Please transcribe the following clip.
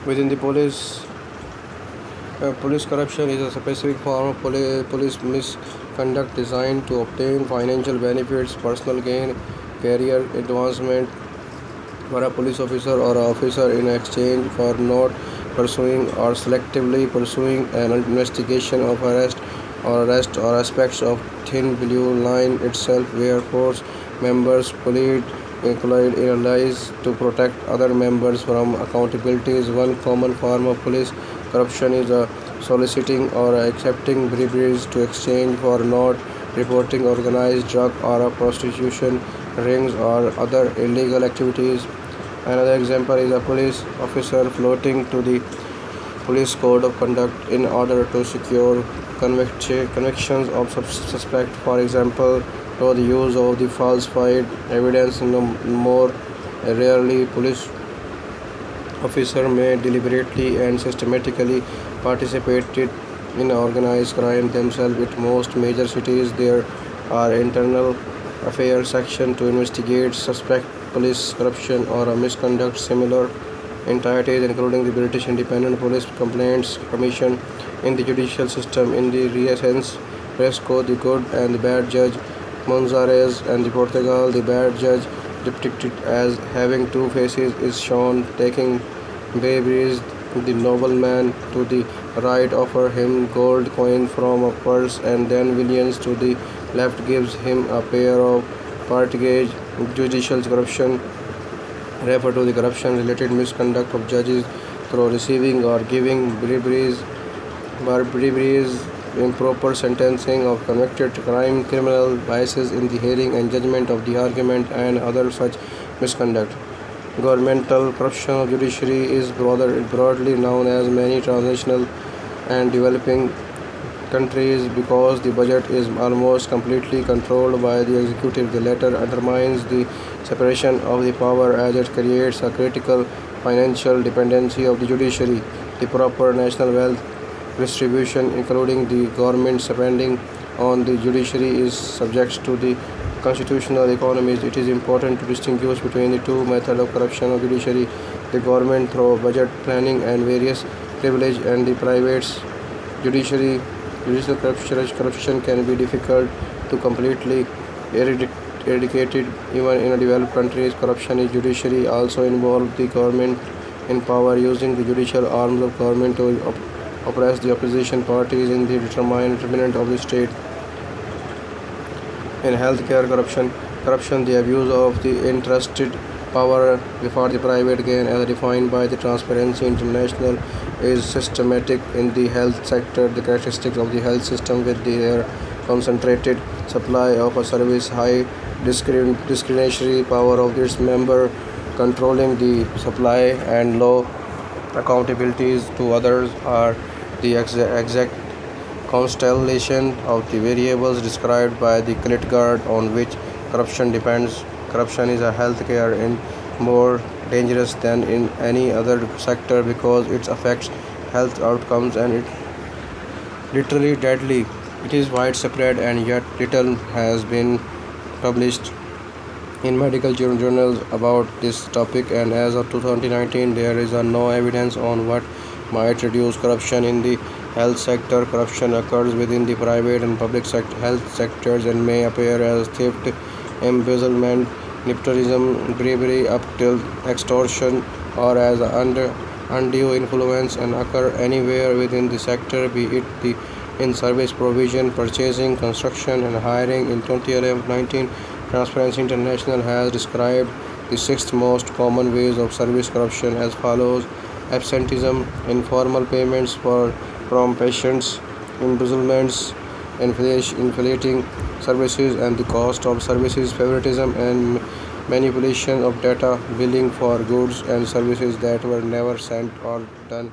Within the police corruption is a specific form of police misconduct designed to obtain financial benefits, personal gain, career advancement for a police officer or officer in exchange for not pursuing or selectively pursuing an investigation of arrest or aspects of thin blue line itself where force members collide in allies to protect other members from accountability is one common form of police corruption is a soliciting or accepting bribes to exchange for not reporting organized drug or prostitution rings or other illegal activities. Another example is a police officer floating to the police code of conduct in order to secure convictions of suspect. For example, through the use of the falsified evidence. No more rarely, police officer may deliberately and systematically participate in organized crime themselves. In most major cities, there are internal affairs section to investigate suspect police corruption or a misconduct. Similar entities, including the British Independent Police Complaints Commission, in the judicial system, in the Renaissance, Fresco, the good and the bad judge, Monzares, and the Portugal, the bad judge, depicted as having two faces, is shown taking babies. The nobleman to the right offers him gold coin from a purse, and then Williams to the left gives him a pair of partridge. Judicial corruption refer to the corruption-related misconduct of judges through receiving or giving briberies, improper sentencing of convicted criminal, biases in the hearing and judgment of the argument, and other such misconduct. Governmental corruption of judiciary is broadly known as many transitional and developing countries because the budget is almost completely controlled by the executive. The latter undermines the separation of the power as it creates a critical financial dependency of the judiciary. The proper national wealth distribution, including the government spending on the judiciary, is subject to the constitutional economies. It is important to distinguish between the two methods of corruption of judiciary: the government through budget planning and various privilege, and the private judiciary. Judicial corruption can be difficult to completely eradicated even in developed countries. Corruption in judiciary also involves the government in power using the judicial arms of government to oppress the opposition parties in the determinant of the state. In healthcare corruption, the abuse of the entrusted power for the private gain, as defined by the Transparency International, is systematic in the health sector. The characteristics of the health system with their concentrated supply of a service, high discretionary power of its member controlling the supply, and low accountabilities to others are the exact constellation of the variables described by the Kierkegaard on which corruption depends. Corruption is a healthcare in more dangerous than in any other sector because it affects health outcomes and it literally deadly. It is widespread and yet little has been published in medical journals about this topic, and as of 2019 there is no evidence on what might reduce corruption in the health sector. Corruption occurs within the private and public health sectors and may appear as theft, embezzlement, nepotism, bribery, up till extortion, or as undue influence, and occur anywhere within the sector, be it in service provision, purchasing, construction, and hiring. In 2019, Transparency International has described the 6 most common ways of service corruption as follows: absenteeism, informal payments from patients, embezzlements, inflating services and the cost of services, favoritism and manipulation of data, billing for goods and services that were never sent or done.